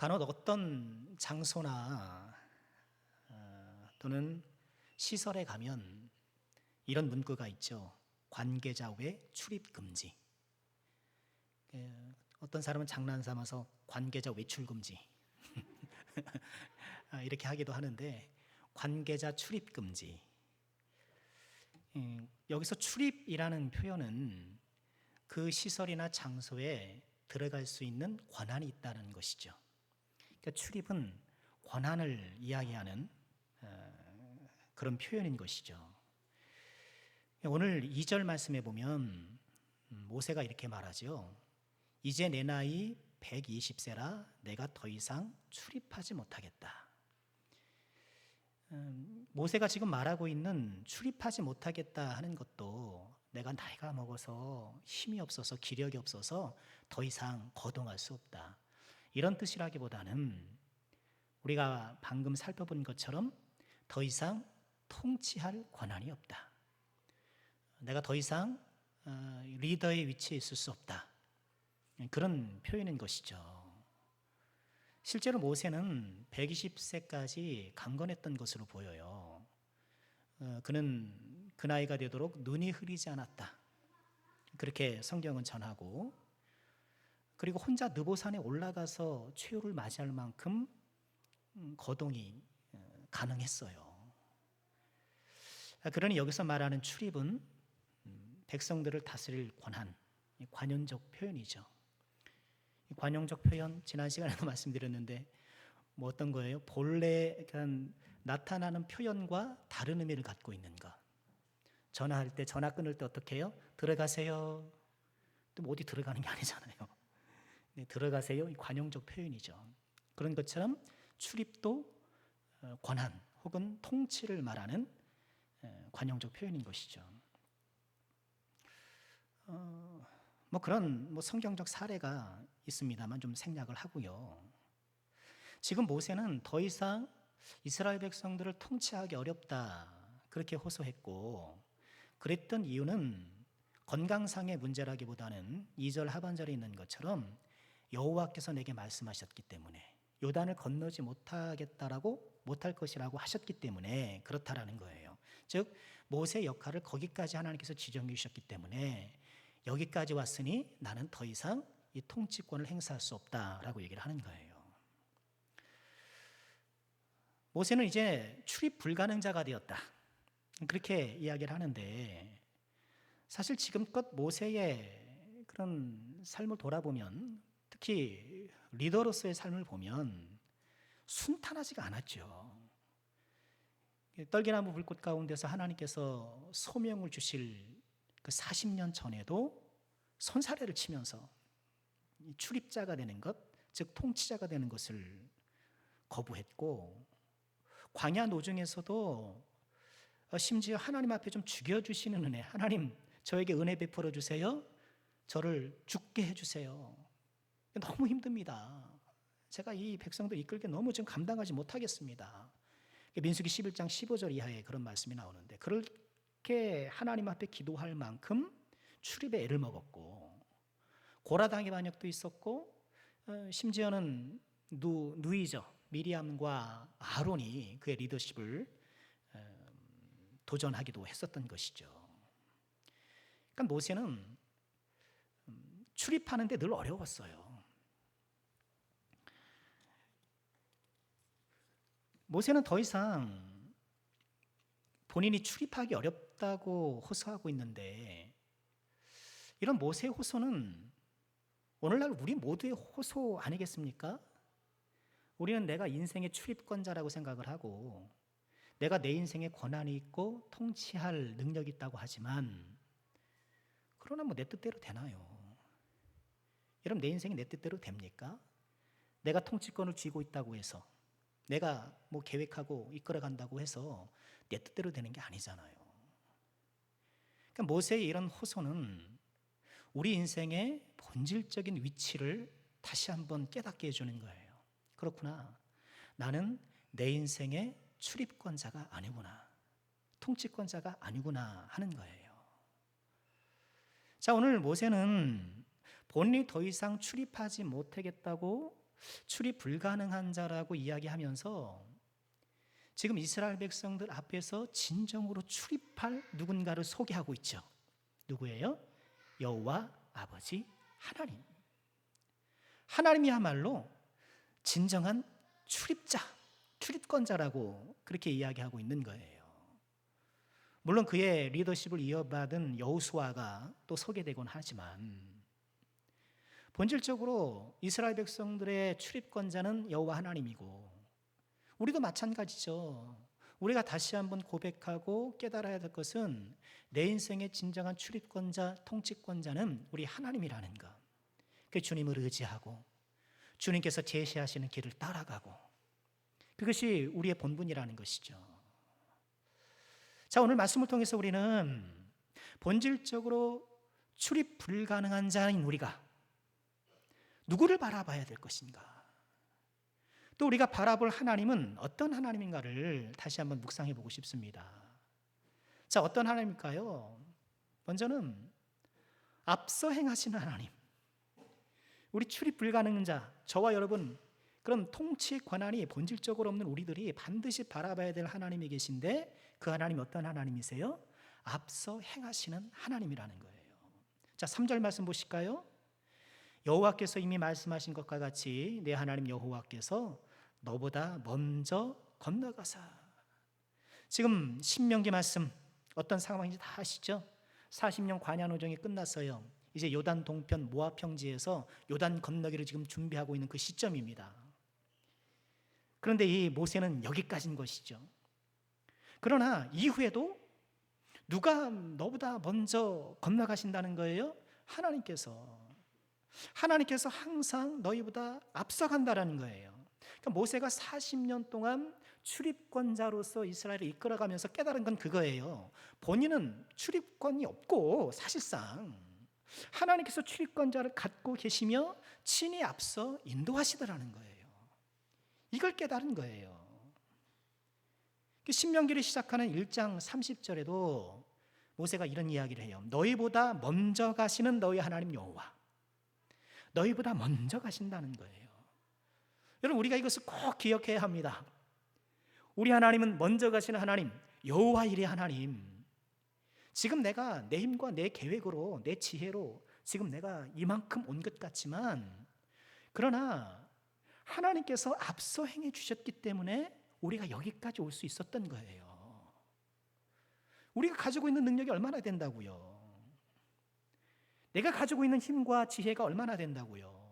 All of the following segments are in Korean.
간혹 어떤 장소나 또는 시설에 가면 이런 문구가 있죠. 관계자 외 출입 금지. 어떤 사람은 장난 삼아서 관계자 외출 금지 이렇게 하기도 하는데, 관계자 출입 금지. 여기서 출입이라는 표현은 그 시설이나 장소에 들어갈 수 있는 권한이 있다는 것이죠. 그러니까 출입은 권한을 이야기하는 그런 표현인 것이죠. 오늘 2절 말씀에 보면 모세가 이렇게 말하죠. 이제 내 나이 120세라 내가 더 이상 출입하지 못하겠다. 모세가 지금 말하고 있는 출입하지 못하겠다 하는 것도 내가 나이가 먹어서 힘이 없어서 기력이 없어서 더 이상 거동할 수 없다, 이런 뜻이라기보다는 우리가 방금 살펴본 것처럼 더 이상 통치할 권한이 없다, 내가 더 이상 리더의 위치에 있을 수 없다, 그런 표현인 것이죠. 실제로 모세는 120세까지 강건했던 것으로 보여요. 그는 그 나이가 되도록 눈이 흐리지 않았다, 그렇게 성경은 전하고, 그리고 혼자 느보산에 올라가서 최후를 맞이할 만큼 거동이 가능했어요. 그러니 여기서 말하는 출입은 백성들을 다스릴 권한, 관용적 표현이죠. 관용적 표현, 지난 시간에도 말씀드렸는데 뭐 어떤 거예요? 본래 나타나는 표현과 다른 의미를 갖고 있는 것. 전화할 때, 전화 끊을 때 어떻게 해요? 들어가세요. 또 어디 들어가는 게 아니잖아요. 네, 들어가세요. 이 관용적 표현이죠. 그런 것처럼 출입도 권한 혹은 통치를 말하는 관용적 표현인 것이죠. 뭐 그런 성경적 사례가 있습니다만 좀 생략을 하고요. 지금 모세는 더 이상 이스라엘 백성들을 통치하기 어렵다, 그렇게 호소했고, 그랬던 이유는 건강상의 문제라기보다는 2절 하반절에 있는 것처럼 여호와께서 내게 말씀하셨기 때문에, 요단을 건너지 못할 것이라고 하셨기 때문에 그렇다라는 거예요. 즉 모세의 역할을 거기까지 하나님께서 지정해 주셨기 때문에 여기까지 왔으니 나는 더 이상 이 통치권을 행사할 수 없다라고 얘기를 하는 거예요. 모세는 이제 출입 불가능자가 되었다, 그렇게 이야기를 하는데, 사실 지금껏 모세의 그런 삶을 돌아보면, 특히 리더로서의 삶을 보면 순탄하지가 않았죠. 떨기나무 불꽃 가운데서 하나님께서 소명을 주실 그 40년 전에도 손사래를 치면서 출입자가 되는 것, 즉 통치자가 되는 것을 거부했고, 광야 노중에서도 심지어 하나님 앞에 좀 죽여주시는 은혜, 하나님 저에게 은혜 베풀어 주세요, 저를 죽게 해주세요. 너무 힘듭니다. 제가 이 백성들 이끌게 너무 지금 감당하지 못하겠습니다. 민수기 11장 15절 이하에 그런 말씀이 나오는데, 그렇게 하나님 앞에 기도할 만큼 출입에 애를 먹었고, 고라당의 반역도 있었고, 심지어는 누이죠, 미리암과 아론이 그의 리더십을 도전하기도 했었던 것이죠. 그러니까 모세는 출입하는데 늘 어려웠어요. 모세는 더 이상 본인이 출입하기 어렵다고 호소하고 있는데, 이런 모세의 호소는 오늘날 우리 모두의 호소 아니겠습니까? 우리는 내가 인생의 출입권자라고 생각을 하고, 내가 내 인생에 권한이 있고 통치할 능력이 있다고 하지만, 그러나 내 뜻대로 되나요? 여러분, 내 인생이 내 뜻대로 됩니까? 내가 통치권을 쥐고 있다고 해서, 내가 계획하고 이끌어간다고 해서 내 뜻대로 되는 게 아니잖아요. 그러니까 모세의 이런 호소는 우리 인생의 본질적인 위치를 다시 한번 깨닫게 해주는 거예요. 그렇구나, 나는 내 인생의 출입권자가 아니구나, 통치권자가 아니구나 하는 거예요. 자, 오늘 모세는 본인이 더 이상 출입하지 못하겠다고 출입 불가능한 자라고 이야기하면서 지금 이스라엘 백성들 앞에서 진정으로 출입할 누군가를 소개하고 있죠. 누구예요? 여호와 아버지 하나님. 하나님이야말로 진정한 출입자, 출입권자라고 그렇게 이야기하고 있는 거예요. 물론 그의 리더십을 이어받은 여호수아가 또 소개되곤 하지만 본질적으로 이스라엘 백성들의 출입권자는 여호와 하나님이고 우리도 마찬가지죠. 우리가 다시 한번 고백하고 깨달아야 될 것은 내 인생의 진정한 출입권자, 통치권자는 우리 하나님이라는 것. 그 주님을 의지하고 주님께서 제시하시는 길을 따라가고 그것이 우리의 본분이라는 것이죠. 자, 오늘 말씀을 통해서 우리는 본질적으로 출입 불가능한 자인 우리가 누구를 바라봐야 될 것인가? 또 우리가 바라볼 하나님은 어떤 하나님인가를 다시 한번 묵상해 보고 싶습니다. 자, 어떤 하나님일까요? 먼저는 앞서 행하시는 하나님. 우리 출입 불가능한 자, 저와 여러분, 그런 통치 권한이 본질적으로 없는 우리들이 반드시 바라봐야 될 하나님이 계신데 그 하나님이 어떤 하나님이세요? 앞서 행하시는 하나님이라는 거예요. 자, 3절 말씀 보실까요? 여호와께서 이미 말씀하신 것과 같이 내 하나님 여호와께서 너보다 먼저 건너가사. 지금 신명기 말씀 어떤 상황인지 다 아시죠? 40년 관야노정이 끝났어요. 이제 요단 동편 모압 평지에서 요단 건너기를 지금 준비하고 있는 그 시점입니다. 그런데 이 모세는 여기까지인 것이죠. 그러나 이후에도 누가 너보다 먼저 건너가신다는 거예요? 하나님께서 항상 너희보다 앞서간다라는 거예요. 그러니까 모세가 40년 동안 출입권자로서 이스라엘을 이끌어가면서 깨달은 건 그거예요. 본인은 출입권이 없고 사실상 하나님께서 출입권자를 갖고 계시며 친히 앞서 인도하시더라는 거예요. 이걸 깨달은 거예요. 신명기를 시작하는 1장 30절에도 모세가 이런 이야기를 해요. 너희보다 먼저 가시는 너희 하나님 여호와. 너희보다 먼저 가신다는 거예요. 여러분, 우리가 이것을 꼭 기억해야 합니다. 우리 하나님은 먼저 가시는 하나님, 여호와 일의 하나님. 지금 내가 내 힘과 내 계획으로, 내 지혜로 지금 내가 이만큼 온 것 같지만 그러나 하나님께서 앞서 행해 주셨기 때문에 우리가 여기까지 올 수 있었던 거예요. 우리가 가지고 있는 능력이 얼마나 된다고요? 내가 가지고 있는 힘과 지혜가 얼마나 된다고요?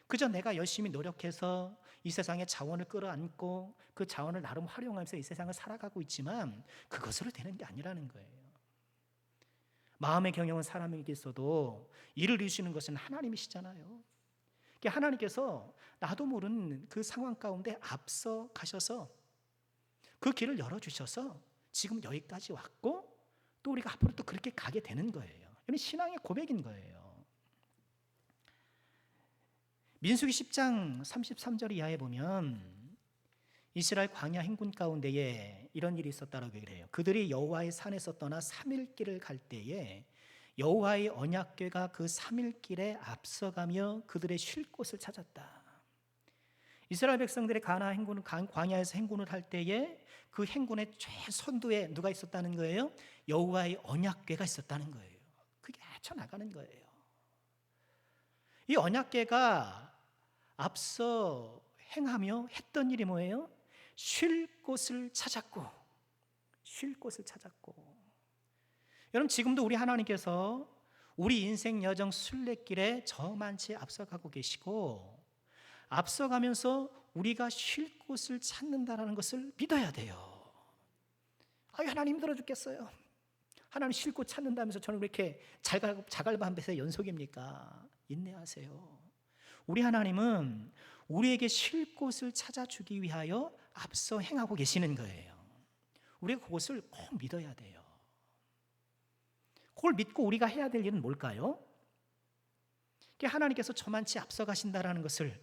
그저 내가 열심히 노력해서 이 세상의 자원을 끌어안고 그 자원을 나름 활용하면서 이 세상을 살아가고 있지만 그것으로 되는 게 아니라는 거예요. 마음의 경영은 사람에게 있어도 일을 이루시는 것은 하나님이시잖아요. 하나님께서 나도 모르는 그 상황 가운데 앞서 가셔서 그 길을 열어주셔서 지금 여기까지 왔고 또 우리가 앞으로 또 그렇게 가게 되는 거예요. 이건 신앙의 고백인 거예요. 민수기 10장 33절 이하에 보면 이스라엘 광야 행군 가운데에 이런 일이 있었다라고 얘기를 해요. 그들이 여호와의 산에서 떠나 3일 길을 갈 때에 여호와의 언약궤가 그 3일 길에 앞서가며 그들의 쉴 곳을 찾았다. 이스라엘 백성들의 광야에서 행군을 할 때에 그 행군의 최선두에 누가 있었다는 거예요? 여호와의 언약궤가 있었다는 거예요. 그게 헤쳐나가는 거예요. 이 언약궤가 앞서 행하며 했던 일이 뭐예요? 쉴 곳을 찾았고 여러분, 지금도 우리 하나님께서 우리 인생 여정 순례길에 저만치 앞서가고 계시고 앞서가면서 우리가 쉴 곳을 찾는다라는 것을 믿어야 돼요. 하나님 힘들어 죽겠어요. 하나님 쉴 곳 찾는다면서 저는 왜 이렇게 자갈밭에서 연속입니까? 인내하세요. 우리 하나님은 우리에게 쉴 곳을 찾아주기 위하여 앞서 행하고 계시는 거예요. 우리가 그것을 꼭 믿어야 돼요. 그걸 믿고 우리가 해야 될 일은 뭘까요? 하나님께서 저만치 앞서가신다라는 것을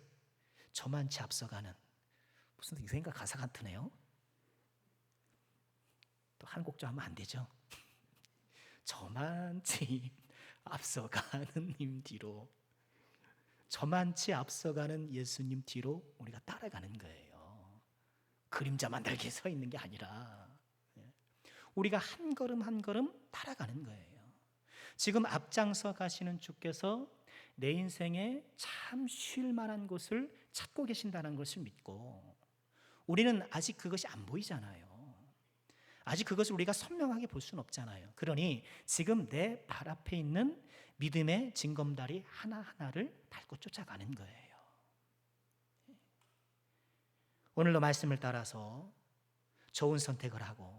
저만치 앞서가는 무슨 유행가 가사 같으네요. 또 한 곡조 하면 안 되죠. 저만치 앞서가는 님 뒤로 저만치 앞서가는 예수님 뒤로 우리가 따라가는 거예요. 그림자만 달게 서 있는 게 아니라 우리가 한 걸음 한 걸음 따라가는 거예요. 지금 앞장서 가시는 주께서 내 인생에 참 쉴 만한 곳을 찾고 계신다는 것을 믿고, 우리는 아직 그것이 안 보이잖아요. 아직 그것을 우리가 선명하게 볼 수는 없잖아요. 그러니 지금 내 발 앞에 있는 믿음의 징검다리 하나하나를 밟고 쫓아가는 거예요. 오늘도 말씀을 따라서 좋은 선택을 하고,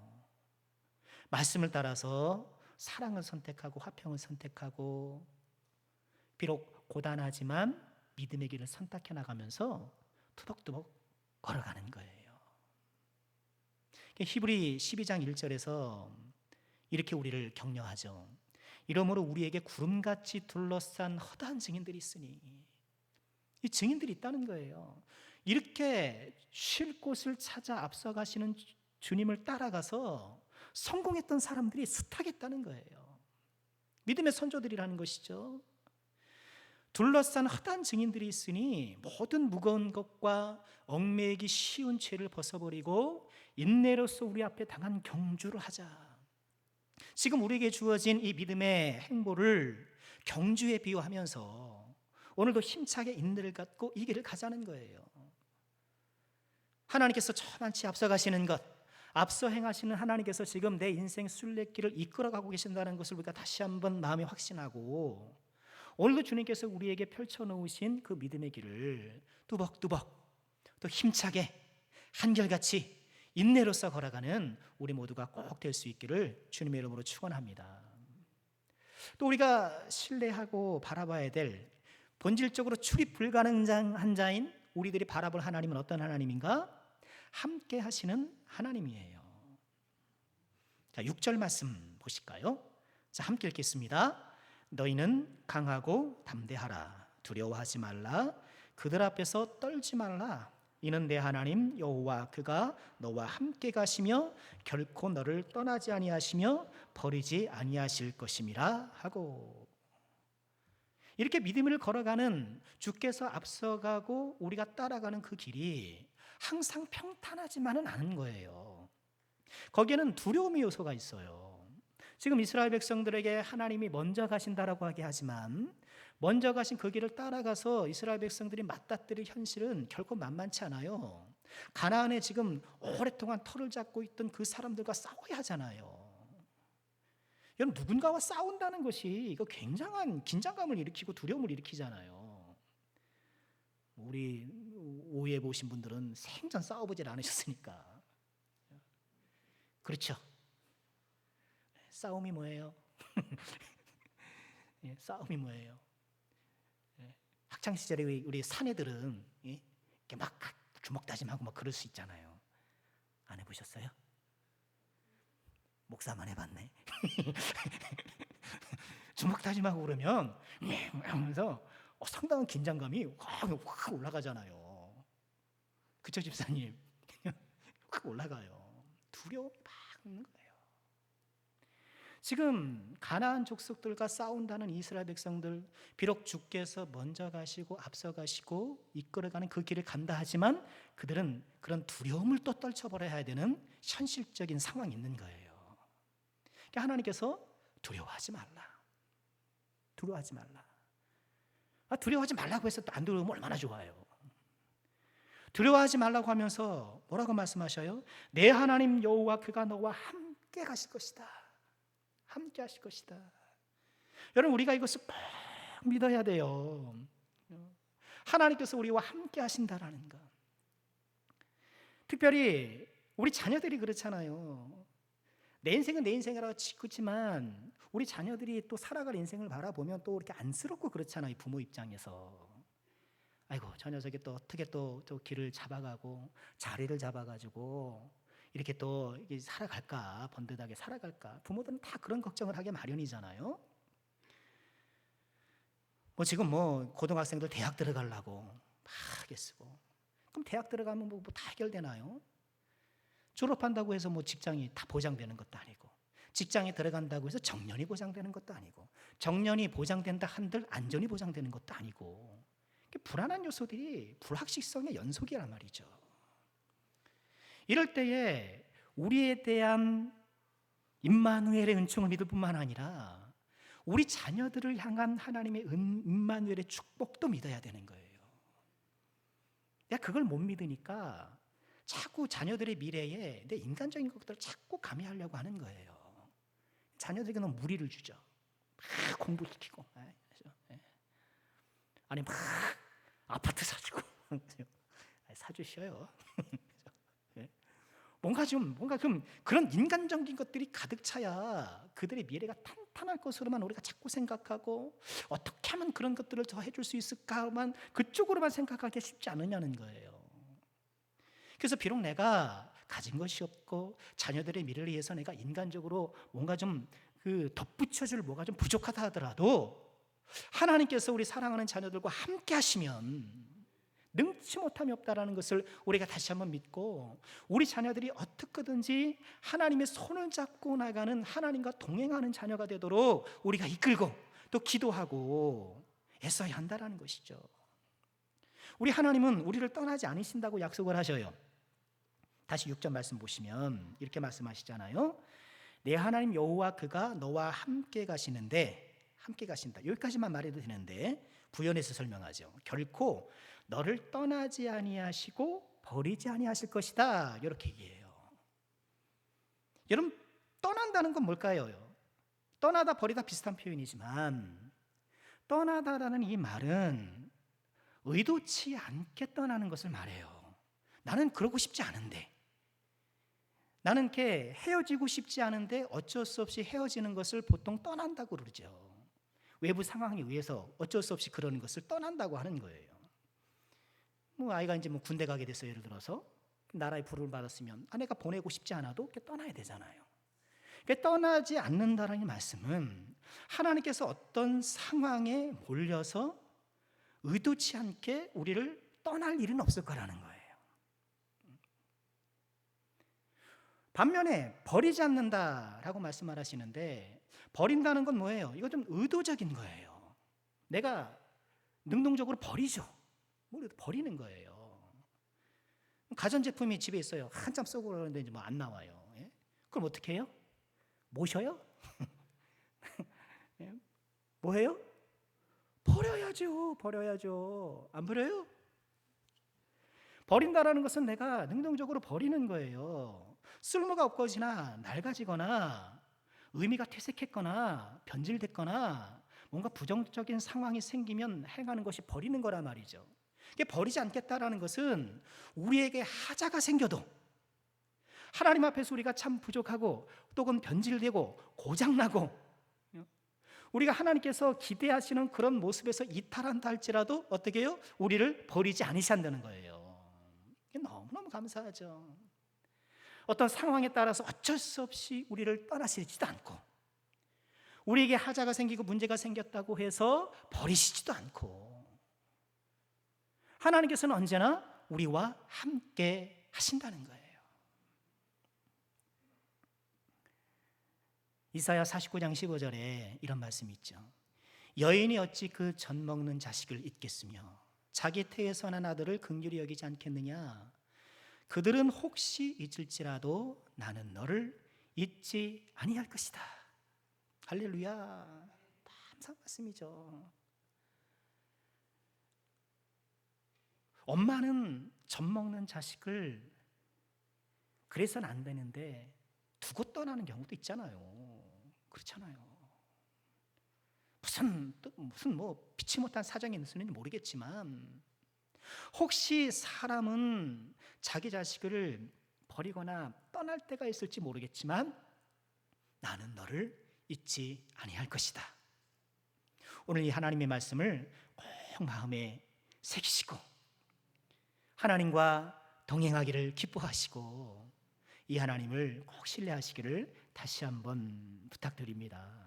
말씀을 따라서 사랑을 선택하고 화평을 선택하고, 비록 고단하지만 믿음의 길을 선택해 나가면서 투벅투벅 걸어가는 거예요. 히브리 12장 1절에서 이렇게 우리를 격려하죠. 이러므로 우리에게 구름같이 둘러싼 허다한 증인들이 있으니, 이 증인들이 있다는 거예요. 이렇게 쉴 곳을 찾아 앞서가시는 주님을 따라가서 성공했던 사람들이 숱하겠다는 거예요. 믿음의 선조들이라는 것이죠. 둘러싼 허다한 증인들이 있으니 모든 무거운 것과 얽매이기 쉬운 죄를 벗어버리고 인내로서 우리 앞에 당한 경주를 하자. 지금 우리에게 주어진 이 믿음의 행보를 경주에 비유하면서 오늘도 힘차게 인내를 갖고 이 길을 가자는 거예요. 하나님께서 저만치 앞서가시는 것, 앞서 행하시는 하나님께서 지금 내 인생 순례길을 이끌어가고 계신다는 것을 우리가 다시 한번 마음에 확신하고, 오늘도 주님께서 우리에게 펼쳐놓으신 그 믿음의 길을 뚜벅뚜벅 또 힘차게 한결같이 인내로서 걸어가는 우리 모두가 꼭 될 수 있기를 주님의 이름으로 축원합니다. 또 우리가 신뢰하고 바라봐야 될 본질적으로 출입 불가능한 자인 우리들이 바라볼 하나님은 어떤 하나님인가? 함께 하시는 하나님이에요. 자, 6절 말씀 보실까요? 자, 함께 읽겠습니다. 너희는 강하고 담대하라. 두려워하지 말라. 그들 앞에서 떨지 말라. 이는 내 하나님 여호와 그가 너와 함께 가시며 결코 너를 떠나지 아니하시며 버리지 아니하실 것임이라 하고, 이렇게 믿음을 걸어가는 주께서 앞서가고 우리가 따라가는 그 길이 항상 평탄하지만은 않은 거예요. 거기에는 두려움의 요소가 있어요. 지금 이스라엘 백성들에게 하나님이 먼저 가신다라고 하게 하지만 먼저 가신 그 길을 따라가서 이스라엘 백성들이 맞닥뜨릴 현실은 결코 만만치 않아요. 가나안에 지금 오랫동안 터를 잡고 있던 그 사람들과 싸워야 하잖아요. 여러분, 누군가와 싸운다는 것이 이거 굉장한 긴장감을 일으키고 두려움을 일으키잖아요. 우리 오해 보신 분들은 생전 싸워보질 않으셨으니까. 그렇죠? 싸움이 뭐예요? 싸움이 뭐예요? 학창 시절에 우리 사내들은 이렇게 막 주먹 다짐하고 막 그럴 수 있잖아요. 안 해보셨어요? 목사만 해봤네. 주먹 다짐하고 그러면 하면서 상당한 긴장감이 확 올라가잖아요. 그쵸, 집사님? 확 올라가요. 두려움이 막 있는 거예요. 지금 가나안 족속들과 싸운다는 이스라엘 백성들, 비록 주께서 먼저 가시고 앞서 가시고 이끌어가는 그 길을 간다 하지만 그들은 그런 두려움을 또 떨쳐버려야 되는 현실적인 상황이 있는 거예요. 그러니까 하나님께서 두려워하지 말라. 두려워하지 말라. 두려워하지 말라고 해서 또 안 두려우면 얼마나 좋아요. 두려워하지 말라고 하면서 뭐라고 말씀하셔요? 내 하나님 여호와 그가 너와 함께 가실 것이다. 함께 하실 것이다. 여러분, 우리가 이것을 꼭 믿어야 돼요. 하나님께서 우리와 함께 하신다라는 것. 특별히 우리 자녀들이 그렇잖아요. 내 인생은 내 인생이라고 그렇지만 우리 자녀들이 또 살아갈 인생을 바라보면 또 이렇게 안쓰럽고 그렇잖아요. 부모 입장에서. 아이고, 저 녀석이 또 어떻게 또 길을 잡아가고 자리를 잡아가지고 이렇게 또 살아갈까, 번듯하게 살아갈까. 부모들은 다 그런 걱정을 하게 마련이잖아요. 지금 고등학생들 대학 들어가려고 막 애쓰고, 그럼 대학 들어가면 다 해결되나요? 졸업한다고 해서 직장이 다 보장되는 것도 아니고, 직장에 들어간다고 해서 정년이 보장되는 것도 아니고, 정년이 보장된다 한들 안전이 보장되는 것도 아니고, 불안한 요소들이 불확실성의 연속이란 말이죠. 이럴 때에 우리에 대한 임마누엘의 은총을 믿을 뿐만 아니라 우리 자녀들을 향한 하나님의 임마누엘의 축복도 믿어야 되는 거예요. 내가 그걸 못 믿으니까 자꾸 자녀들의 미래에 내 인간적인 것들을 자꾸 가미하려고 하는 거예요. 자녀들에게 너무 무리를 주죠. 막 공부시키고, 아니 막 아파트 사주고 사주셔요. 뭔가 좀 그런 인간적인 것들이 가득 차야 그들의 미래가 탄탄할 것으로만 우리가 자꾸 생각하고, 어떻게 하면 그런 것들을 더 해줄 수 있을까만 그쪽으로만 생각하기 쉽지 않으냐는 거예요. 그래서 비록 내가 가진 것이 없고 자녀들의 미래를 위해서 내가 인간적으로 뭔가 좀 덧붙여줄 뭐가 좀 부족하다 하더라도 하나님께서 우리 사랑하는 자녀들과 함께 하시면 능치 못함이 없다라는 것을 우리가 다시 한번 믿고, 우리 자녀들이 어떻게든지 하나님의 손을 잡고 나가는, 하나님과 동행하는 자녀가 되도록 우리가 이끌고 또 기도하고 애써야 한다라는 것이죠. 우리 하나님은 우리를 떠나지 않으신다고 약속을 하셔요. 다시 6절 말씀 보시면 이렇게 말씀하시잖아요. 내 하나님 여호와 그가 너와 함께 가시는데, 함께 가신다, 여기까지만 말해도 되는데 부연해서 설명하죠. 결코 너를 떠나지 아니하시고 버리지 아니하실 것이다, 이렇게 얘기해요. 여러분, 떠난다는 건 뭘까요? 떠나다 버리다 비슷한 표현이지만, 떠나다라는 이 말은 의도치 않게 떠나는 것을 말해요. 나는 그러고 싶지 않은데, 나는 이렇게 헤어지고 싶지 않은데 어쩔 수 없이 헤어지는 것을 보통 떠난다고 그러죠. 외부 상황에 의해서 어쩔 수 없이 그러는 것을 떠난다고 하는 거예요. 아이가 이제 군대 가게 됐어요. 예를 들어서 나라의 부름을 받았으면 아내가 보내고 싶지 않아도 이렇게 떠나야 되잖아요. 그러니까 떠나지 않는다라는 말씀은 하나님께서 어떤 상황에 몰려서 의도치 않게 우리를 떠날 일은 없을 거라는 거예요. 반면에 버리지 않는다라고 말씀을 하시는데, 버린다는 건 뭐예요? 이거 좀 의도적인 거예요. 내가 능동적으로 버리죠. 버리는 거예요. 가전제품이 집에 있어요. 한참 쓰고 그러는데 이제 안 나와요. 그럼 어떻게 해요? 모셔요? 뭐 해요? 버려야죠. 안 버려요? 버린다라는 것은 내가 능동적으로 버리는 거예요. 쓸모가 없거나 낡아지거나 의미가 퇴색했거나 변질됐거나 뭔가 부정적인 상황이 생기면 행하는 것이 버리는 거란 말이죠. 버리지 않겠다라는 것은 우리에게 하자가 생겨도, 하나님 앞에서 우리가 참 부족하고 또는 변질되고 고장나고 우리가 하나님께서 기대하시는 그런 모습에서 이탈한다 할지라도 어떻게 해요? 우리를 버리지 않으신다는 거예요. 너무너무 감사하죠. 어떤 상황에 따라서 어쩔 수 없이 우리를 떠나시지도 않고, 우리에게 하자가 생기고 문제가 생겼다고 해서 버리시지도 않고, 하나님께서는 언제나 우리와 함께 하신다는 거예요. 이사야 49장 15절에 이런 말씀이 있죠. 여인이 어찌 그 젖 먹는 자식을 잊겠으며 자기 태에서 난 아들을 긍휼히 여기지 않겠느냐. 그들은 혹시 잊을지라도 나는 너를 잊지 아니할 것이다. 할렐루야. 감사한 말씀이죠. 엄마는 젖 먹는 자식을 그래서는 안 되는데 두고 떠나는 경우도 있잖아요. 그렇잖아요. 무슨 피치 못한 사정이 있는지는 모르겠지만, 혹시 사람은 자기 자식을 버리거나 떠날 때가 있을지 모르겠지만 나는 너를 잊지 아니할 것이다. 오늘 이 하나님의 말씀을 꼭 마음에 새기시고 하나님과 동행하기를 기뻐하시고 이 하나님을 꼭 신뢰하시기를 다시 한번 부탁드립니다.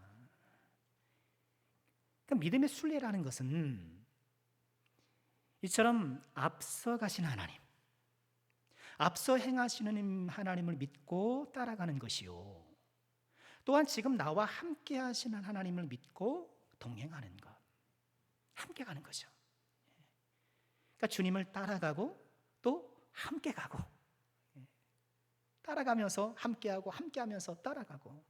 그러니까 믿음의 순례라는 것은 이처럼 앞서 가신 하나님, 앞서 행하시는 하나님을 믿고 따라가는 것이요, 또한 지금 나와 함께 하시는 하나님을 믿고 동행하는 것, 함께 가는 거죠. 그러니까 주님을 따라가고 또 함께 가고, 따라가면서 함께하고 함께하면서 따라가고.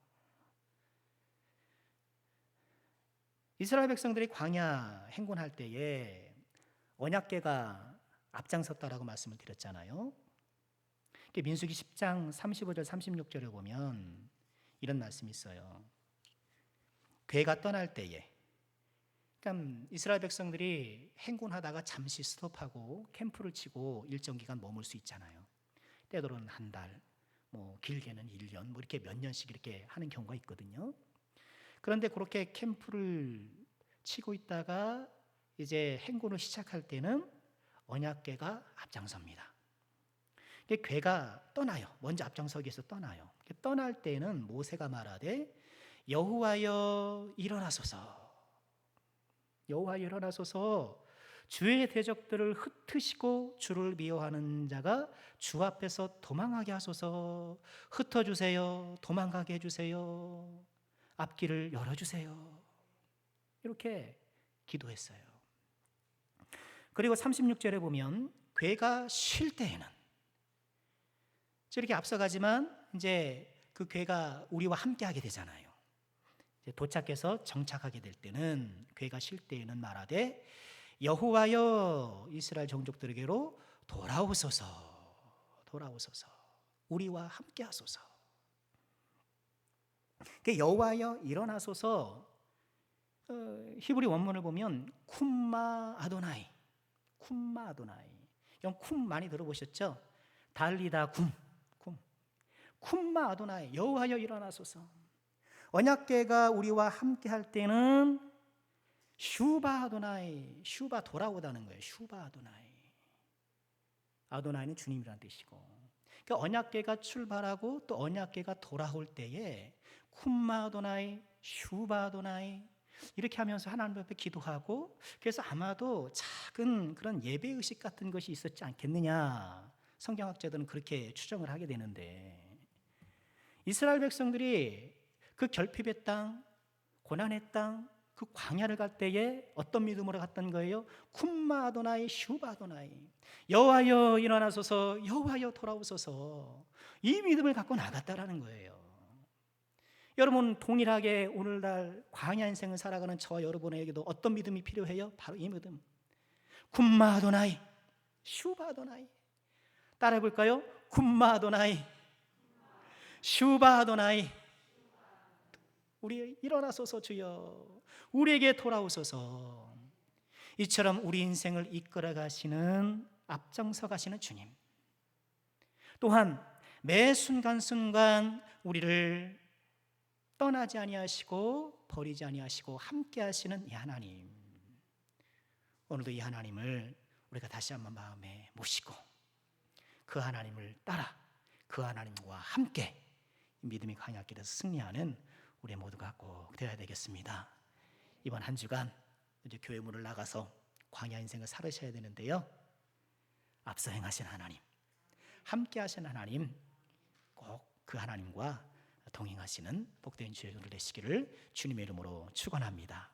이스라엘 백성들이 광야 행군할 때에 언약궤가 앞장섰다라고 말씀을 드렸잖아요. 민수기 10장 35절 36절에 보면 이런 말씀이 있어요. 궤가 떠날 때에, 그러니까 이스라엘 백성들이 행군하다가 잠시 스톱하고 캠프를 치고 일정 기간 머물 수 있잖아요. 때로는 한 달, 뭐 길게는 1년, 뭐 이렇게 몇 년씩 이렇게 하는 경우가 있거든요. 그런데 그렇게 캠프를 치고 있다가 이제 행군을 시작할 때는 언약궤가 앞장섭니다. 궤가 떠나요. 먼저 앞장서기 위해서 떠나요. 떠날 때는 모세가 말하되 여호와여 일어나소서, 여호와여 일어나소서, 주의 대적들을 흩으시고 주를 미워하는 자가 주 앞에서 도망하게 하소서. 흩어주세요. 도망가게 해주세요. 앞길을 열어주세요. 이렇게 기도했어요. 그리고 36절에 보면 궤가 쉴 때에는, 저렇게 앞서가지만 이제 그 궤가 우리와 함께 하게 되잖아요. 이제 도착해서 정착하게 될 때는, 궤가 쉴 때에는 말하되 여호와여 이스라엘 종족들에게로 돌아오소서, 돌아오소서, 우리와 함께 하소서. 여호와여 일어나소서, 히브리 원문을 보면 쿰마 아도나이, 쿰마 아도나이. 이건 쿰 많이 들어보셨죠? 달리다 쿰, 쿰마 아도나이, 여호와여 일어나소서. 언약궤가 우리와 함께 할 때는 슈바 아도나이, 슈바 돌아오다는 거예요. 슈바 아도나이. 아도나이는 주님이라는 뜻이고, 그러니까 언약궤가 출발하고 또 언약궤가 돌아올 때에 쿰마 아도나이, 슈바 아도나이 이렇게 하면서 하나님 앞에 기도하고, 그래서 아마도 작은 그런 예배의식 같은 것이 있었지 않겠느냐, 성경학자들은 그렇게 추정을 하게 되는데, 이스라엘 백성들이 그 결핍의 땅, 고난의 땅, 그 광야를 갈 때에 어떤 믿음으로 갔던 거예요? 쿰마 아도나이, 슈바 아도나이, 여호와여 일어나소서, 여호와여 돌아오소서, 이 믿음을 갖고 나갔다라는 거예요. 여러분, 동일하게 오늘날 광야 인생을 살아가는 저와 여러분에게도 어떤 믿음이 필요해요? 바로 이 믿음. 쿰마 아도나이, 슈바 아도나이. 따라해 볼까요? 쿰마 아도나이, 슈바 아도나이. 우리 일어나소서 주여, 우리에게 돌아오소서. 이처럼 우리 인생을 이끌어 가시는, 앞장서 가시는 주님, 또한 매 순간순간 우리를 떠나지 아니하시고 버리지 아니하시고 함께 하시는 이 하나님, 오늘도 이 하나님을 우리가 다시 한번 마음에 모시고 그 하나님을 따라 그 하나님과 함께 믿음의 광야길에서 승리하는 우리 모두가 꼭 되어야 되겠습니다. 이번 한 주간 이제 교회 문을 나가서 광야 인생을 살으셔야 되는데요, 앞서 행하신 하나님, 함께 하신 하나님, 꼭 그 하나님과 동행하시는 복된 주의 눈을 내시기를 주님의 이름으로 축원합니다.